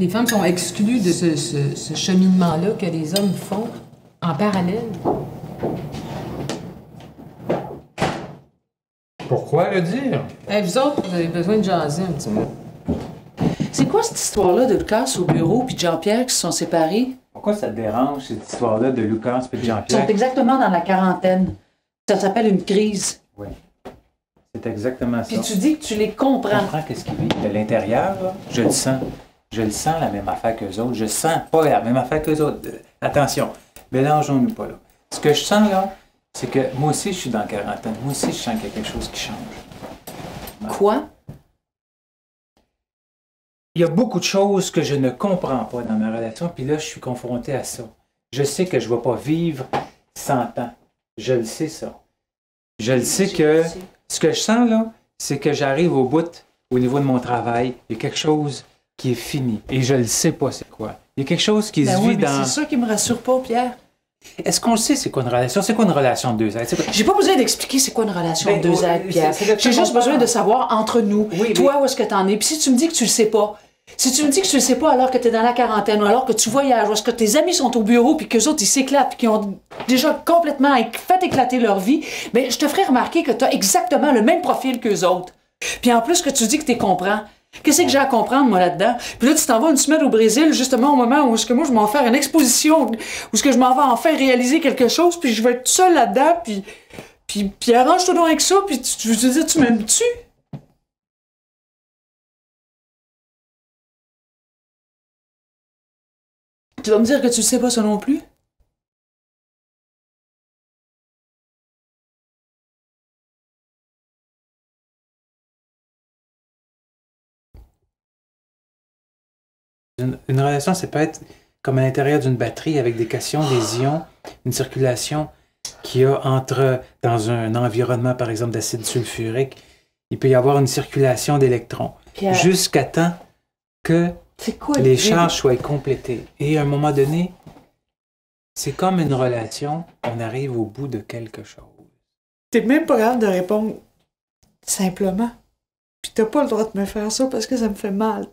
Les femmes sont exclues de ce cheminement-là que les hommes font en parallèle. Pourquoi le dire? Vous autres, vous avez besoin de jaser un petit peu. C'est quoi cette histoire-là de Lucas au bureau puis de Jean-Pierre qui se sont séparés? Pourquoi ça te dérange, cette histoire-là de Lucas et de Ils Jean-Pierre? sont exactement dans la quarantaine. Ça s'appelle une crise. Oui. C'est exactement ça. Puis tu dis que tu les Je comprends. comprends qu'est-ce qu'ils vivent. De l'intérieur, là, je le sens. Je le sens la même affaire qu'eux autres. Je sens pas la même affaire qu'eux autres. Attention, mélangeons-nous pas là. Ce que je sens là, c'est que moi aussi je suis dans la quarantaine. Moi aussi je sens qu'il y a quelque chose qui change. Quoi? Il y a beaucoup de choses que je ne comprends pas dans ma relation, puis là je suis confronté à ça. Je sais que je ne vais pas vivre 100 ans. Je le sais ça. Je le sais que ce que je sens là, c'est que j'arrive au bout au niveau de mon travail. Il y a quelque chose qui est fini. Et je le sais pas c'est quoi. Il y a quelque chose qui se oui, vit mais dans... c'est ça qui me rassure pas, Pierre. Est-ce qu'on le sait c'est quoi une relation? C'est quoi une relation de deux êtres? J'ai pas besoin d'expliquer c'est quoi une relation de deux êtres, Pierre. c'est de J'ai juste besoin de savoir entre nous, Oui, toi, où est-ce que t'en es. Puis si tu me dis que tu le sais pas, si tu me dis que tu le sais pas alors que t'es dans la quarantaine ou alors que tu voyages ou est-ce que tes amis sont au bureau puis qu'eux autres ils s'éclatent puis qu'ils ont déjà complètement fait éclater leur vie, ben je te ferai remarquer que t'as exactement le même profil qu'eux autres. Puis en plus que tu dis que t'es comprends. Qu'est-ce que j'ai à comprendre, moi, là-dedans? Puis là, tu t'en vas une semaine au Brésil, justement, au moment où est-ce que moi, je m'en vais faire une exposition, où est-ce que je m'en vais enfin réaliser quelque chose, puis je vais être seule là-dedans, puis arrange-toi donc avec ça, puis tu veux te dire, tu m'aimes-tu? Tu vas me dire que tu le sais pas ça non plus? Une relation, ça peut être comme à l'intérieur d'une batterie avec des cations, des ions, une circulation qu'il y a entre, dans un environnement, par exemple, d'acide sulfurique, il peut y avoir une circulation d'électrons jusqu'à temps que les charges soient complétées. Et à un moment donné, c'est comme une relation, on arrive au bout de quelque chose. T'es même pas capable de répondre simplement. Puis t'as pas le droit de me faire ça parce que ça me fait mal.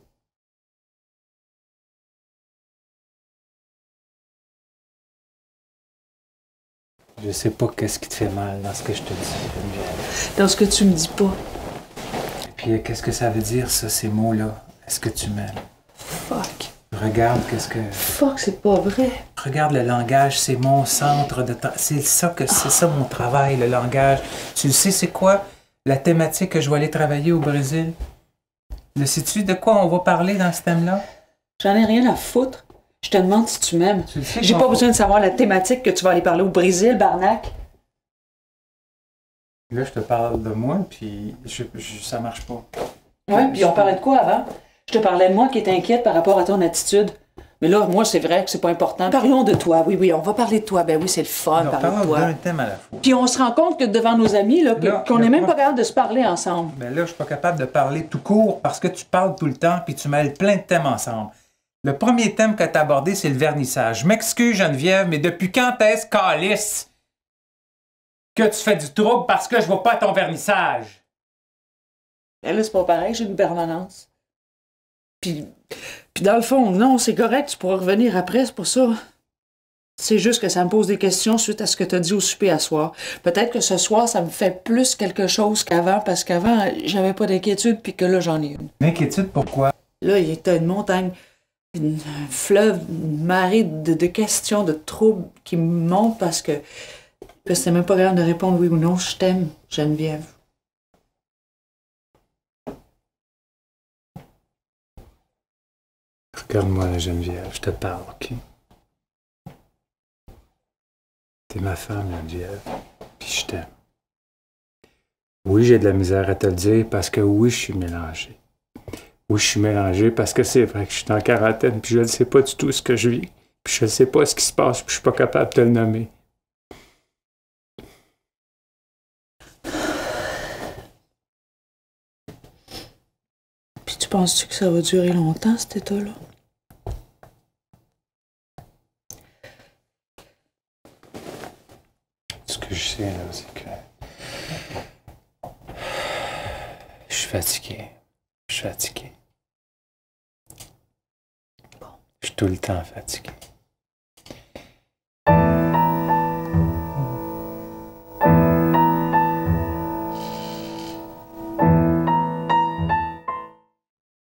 Je sais pas qu'est-ce qui te fait mal dans ce que je te dis, Geneviève. Dans ce que tu me dis pas. Et puis, qu'est-ce que ça veut dire, ça, ces mots-là? Est-ce que tu m'aimes? Fuck. Regarde, qu'est-ce que... Fuck, c'est pas vrai. Regarde le langage, c'est mon centre de temps. C'est ça mon travail, le langage. Tu le sais, c'est quoi la thématique que je vais aller travailler au Brésil? Le sais-tu de quoi on va parler dans ce thème-là? J'en ai rien à foutre. Je te demande si tu m'aimes. Tu le sais, J'ai pas besoin de savoir la thématique que tu vas aller parler au Brésil, Barnac. Là, je te parle de moi, puis ça marche pas. Ouais, puis on parlait de quoi avant? Je te parlais de moi qui est inquiète par rapport à ton attitude. Mais là, moi, c'est vrai que c'est pas important. Parlons de toi. Oui, on va parler de toi. Ben oui, c'est le fun, parler de toi. D'un thème à la fois. Puis on se rend compte que devant nos amis, là, qu'on n'est même pas capable de se parler ensemble. Mais là, je suis pas capable de parler tout court parce que tu parles tout le temps puis tu mêles plein de thèmes ensemble. Le premier thème que tu as abordé, c'est le vernissage. Je m'excuse, Geneviève, mais depuis quand est-ce, Calice, que tu fais du trouble parce que je vois pas ton vernissage? Ben là, c'est pas pareil, j'ai une permanence. Puis dans le fond, non, c'est correct, tu pourras revenir après, c'est pour ça. C'est juste que ça me pose des questions suite à ce que tu as dit au souper à soir. Peut-être que ce soir, ça me fait plus quelque chose qu'avant, parce qu'avant, j'avais pas d'inquiétude, puis que là, j'en ai une. L'inquiétude, pourquoi? Là, il y a une montagne, un fleuve, une marée de questions, de troubles qui me montent parce que c'est même pas grave de répondre oui ou non. Je t'aime, Geneviève. Regarde-moi, Geneviève, je te parle, OK? T'es ma femme, Geneviève, puis je t'aime. Oui, j'ai de la misère à te le dire parce que oui, je suis mélangé. Oui, je suis mélangé parce que c'est vrai que je suis en quarantaine puis je ne sais pas du tout ce que je vis. Puis je ne sais pas ce qui se passe puis je suis pas capable de te le nommer. Puis tu penses-tu que ça va durer longtemps, cet état-là? Ce que je sais, là, c'est que je suis fatigué. Je suis fatigué. tout le temps fatigué.